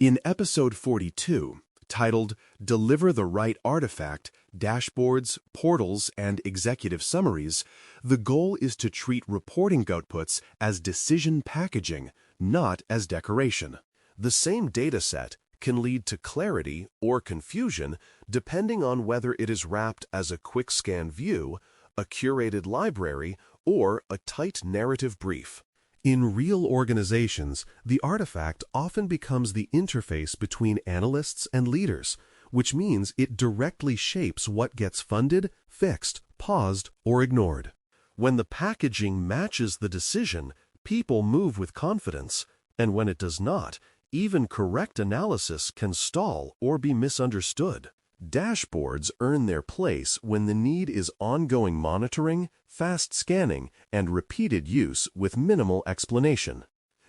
In episode 42, titled Deliver the Right Artifact, Dashboards, Portals, and Executive Summaries, the goal is to treat reporting outputs as decision packaging, not as decoration. The same dataset can lead to clarity or confusion depending on whether it is wrapped as a quick scan view, a curated library, or a tight narrative brief. In real organizations, the artifact often becomes the interface between analysts and leaders, which means it directly shapes what gets funded, fixed, paused, or ignored. When the packaging matches the decision, people move with confidence, and when it does not, even correct analysis can stall or be misunderstood. Dashboards earn their place when the need is ongoing monitoring, fast scanning, and repeated use with minimal explanation.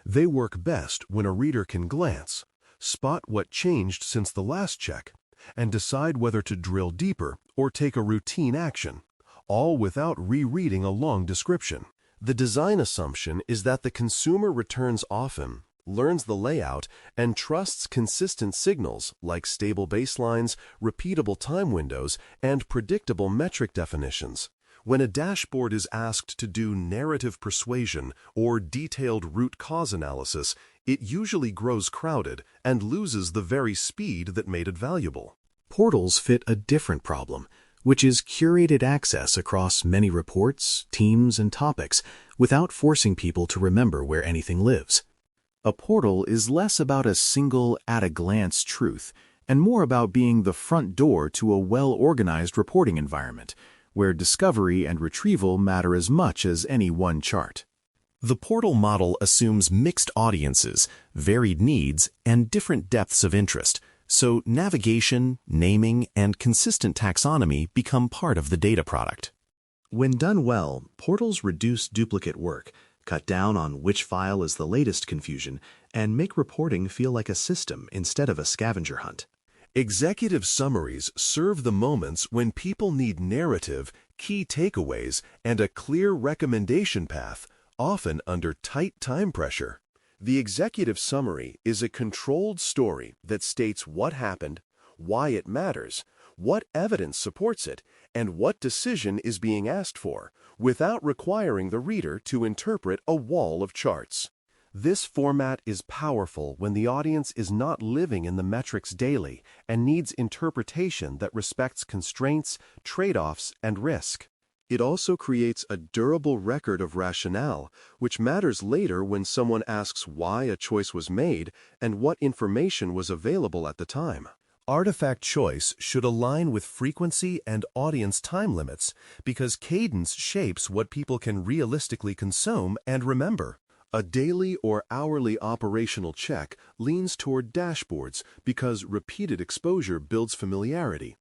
They work best when a reader can glance, spot what changed since the last check, and decide whether to drill deeper or take a routine action, all without rereading a long description. The design assumption is that the consumer returns often, learns the layout, and trusts consistent signals like stable baselines, repeatable time windows, and predictable metric definitions. When a dashboard is asked to do narrative persuasion or detailed root cause analysis, it usually grows crowded and loses the very speed that made it valuable. Portals fit a different problem, which is curated access across many reports, teams, and topics without forcing people to remember where anything lives. A portal is less about a single, at-a-glance truth, and more about being the front door to a well-organized reporting environment, where discovery and retrieval matter as much as any one chart. The portal model assumes mixed audiences, varied needs, and different depths of interest, so navigation, naming, and consistent taxonomy become part of the data product. When done well, portals reduce duplicate work, cut down on which file is the latest confusion, and make reporting feel like a system instead of a scavenger hunt. Executive summaries serve the moments when people need narrative, key takeaways, and a clear recommendation path, often under tight time pressure. The executive summary is a controlled story that states what happened, why it matters, what evidence supports it, and what decision is being asked for, without requiring the reader to interpret a wall of charts. This format is powerful when the audience is not living in the metrics daily and needs interpretation that respects constraints, trade-offs, and risk. It also creates a durable record of rationale, which matters later when someone asks why a choice was made and what information was available at the time. Artifact choice should align with frequency and audience time limits because cadence shapes what people can realistically consume and remember. A daily or hourly operational check leans toward dashboards because repeated exposure builds familiarity,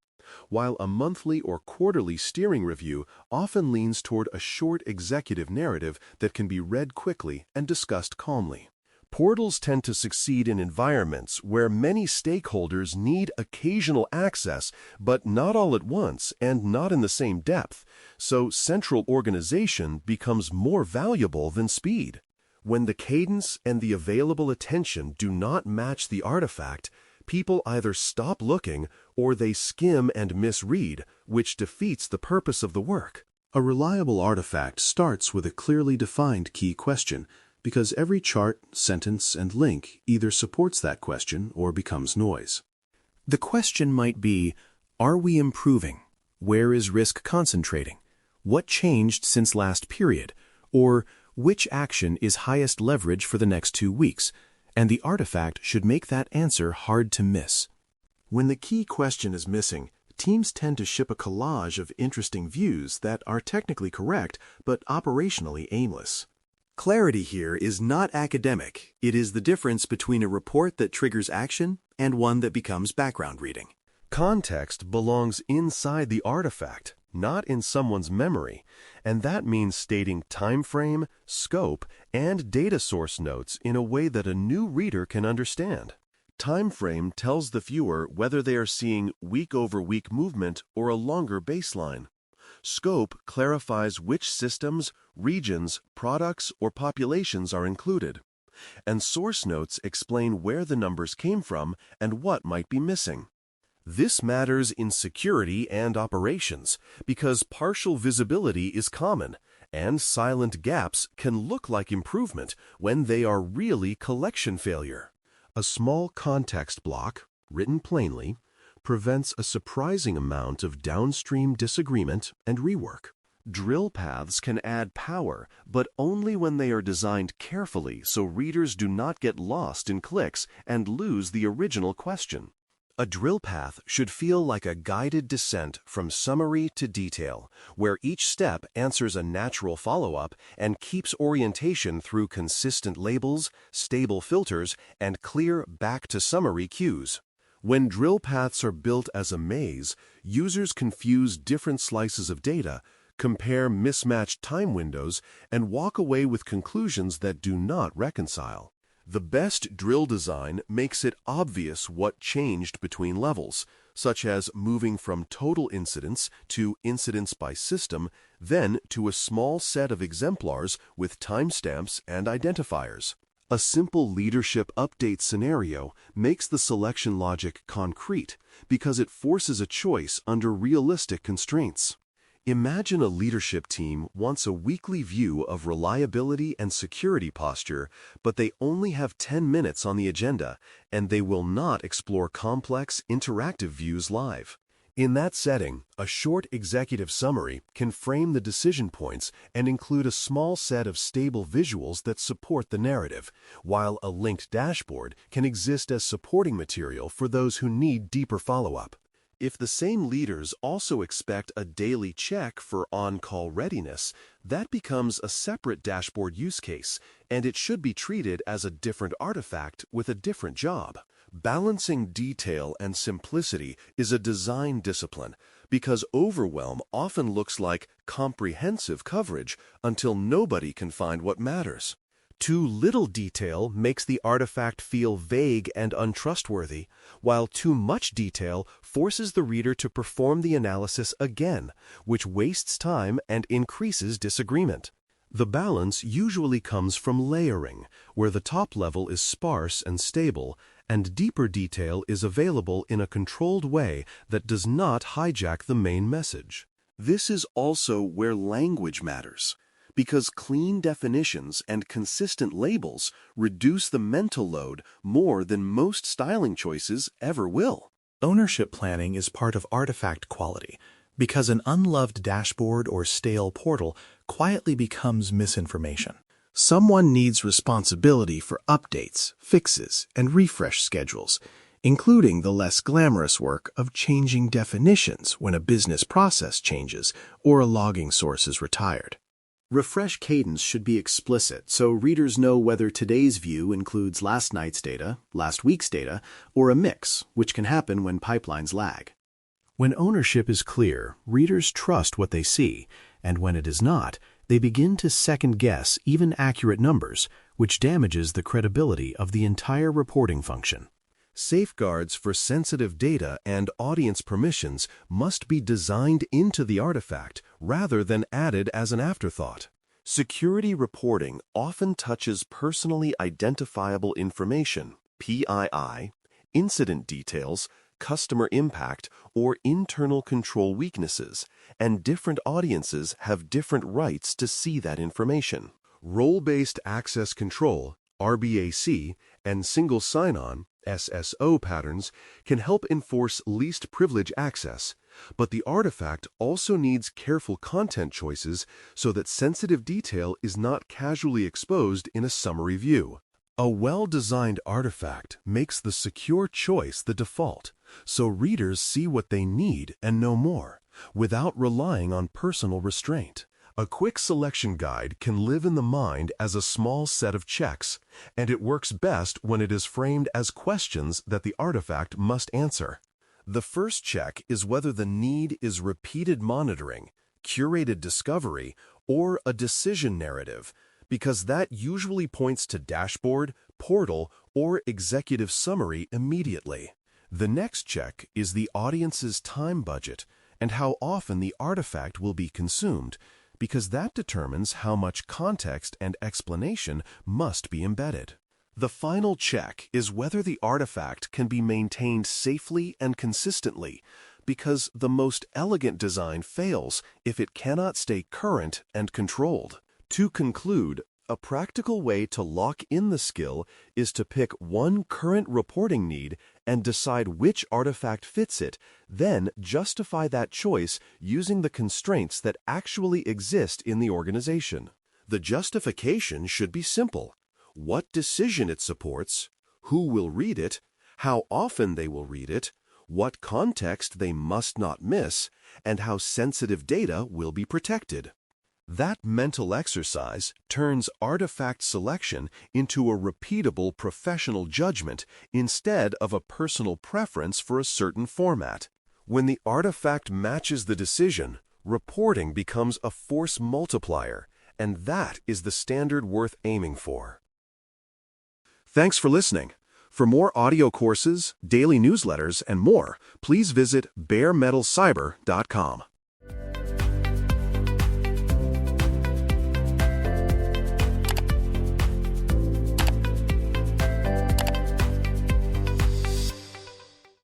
while a monthly or quarterly steering review often leans toward a short executive narrative that can be read quickly and discussed calmly. Portals tend to succeed in environments where many stakeholders need occasional access, but not all at once and not in the same depth, so central organization becomes more valuable than speed. When the cadence and the available attention do not match the artifact, people either stop looking or they skim and misread, which defeats the purpose of the work. A reliable artifact starts with a clearly defined key question, because every chart, sentence, and link either supports that question or becomes noise. The question might be, are we improving? Where is risk concentrating? What changed since last period? Or which action is highest leverage for the next 2 weeks? And the artifact should make that answer hard to miss. When the key question is missing, teams tend to ship a collage of interesting views that are technically correct but operationally aimless. Clarity here is not academic. It is the difference between a report that triggers action and one that becomes background reading. Context belongs inside the artifact, not in someone's memory, and that means stating time frame, scope, and data source notes in a way that a new reader can understand. Time frame tells the viewer whether they are seeing week-over-week movement or a longer baseline. Scope clarifies which systems, regions, products, or populations are included. and source notes explain where the numbers came from and what might be missing. This matters in security and operations because partial visibility is common, and silent gaps can look like improvement when they are really collection failure. A small context block, written plainly, prevents a surprising amount of downstream disagreement and rework. Drill paths can add power, but only when they are designed carefully so readers do not get lost in clicks and lose the original question. A drill path should feel like a guided descent from summary to detail, where each step answers a natural follow-up and keeps orientation through consistent labels, stable filters, and clear back-to-summary cues. When drill paths are built as a maze, users confuse different slices of data, compare mismatched time windows, and walk away with conclusions that do not reconcile. The best drill design makes it obvious what changed between levels, such as moving from total incidents to incidents by system, then to a small set of exemplars with timestamps and identifiers. A simple leadership update scenario makes the selection logic concrete because it forces a choice under realistic constraints. Imagine a leadership team wants a weekly view of reliability and security posture, but they only have 10 minutes on the agenda, and they will not explore complex, interactive views live. In that setting, a short executive summary can frame the decision points and include a small set of stable visuals that support the narrative, while a linked dashboard can exist as supporting material for those who need deeper follow-up. If the same leaders also expect a daily check for on-call readiness, that becomes a separate dashboard use case, and it should be treated as a different artifact with a different job. Balancing detail and simplicity is a design discipline because overwhelm often looks like comprehensive coverage until nobody can find what matters. Too little detail makes the artifact feel vague and untrustworthy, while too much detail forces the reader to perform the analysis again, which wastes time and increases disagreement. The balance usually comes from layering, where the top level is sparse and stable, and deeper detail is available in a controlled way that does not hijack the main message. This is also where language matters, because clean definitions and consistent labels reduce the mental load more than most styling choices ever will. Ownership planning is part of artifact quality, because an unloved dashboard or stale portal quietly becomes misinformation. Someone needs responsibility for updates, fixes, and refresh schedules, including the less glamorous work of changing definitions when a business process changes or a logging source is retired. Refresh cadence should be explicit so readers know whether today's view includes last night's data, last week's data, or a mix, which can happen when pipelines lag. When ownership is clear, readers trust what they see, and when it is not, they begin to second-guess even accurate numbers, which damages the credibility of the entire reporting function. Safeguards for sensitive data and audience permissions must be designed into the artifact rather than added as an afterthought. Security reporting often touches personally identifiable information, PII, incident details, customer impact, or internal control weaknesses, and different audiences have different rights to see that information. Role-based access control, RBAC, and single sign-on, SSO patterns can help enforce least privilege access, but the artifact also needs careful content choices so that sensitive detail is not casually exposed in a summary view. A well-designed artifact makes the secure choice the default, so readers see what they need and no more, without relying on personal restraint. A quick selection guide can live in the mind as a small set of checks, and it works best when it is framed as questions that the artifact must answer. The first check is whether the need is repeated monitoring, curated discovery, or a decision narrative, because that usually points to dashboard, portal, or executive summary immediately. The next check is the audience's time budget and how often the artifact will be consumed, because that determines how much context and explanation must be embedded. The final check is whether the artifact can be maintained safely and consistently, because the most elegant design fails if it cannot stay current and controlled. To conclude, a practical way to lock in the skill is to pick one current reporting need and decide which artifact fits it, then justify that choice using the constraints that actually exist in the organization. The justification should be simple: what decision it supports, who will read it, how often they will read it, what context they must not miss, and how sensitive data will be protected. That mental exercise turns artifact selection into a repeatable professional judgment instead of a personal preference for a certain format. When the artifact matches the decision, reporting becomes a force multiplier, and that is the standard worth aiming for. Thanks for listening. For more audio courses, daily newsletters, and more, please visit baremetalcyber.com.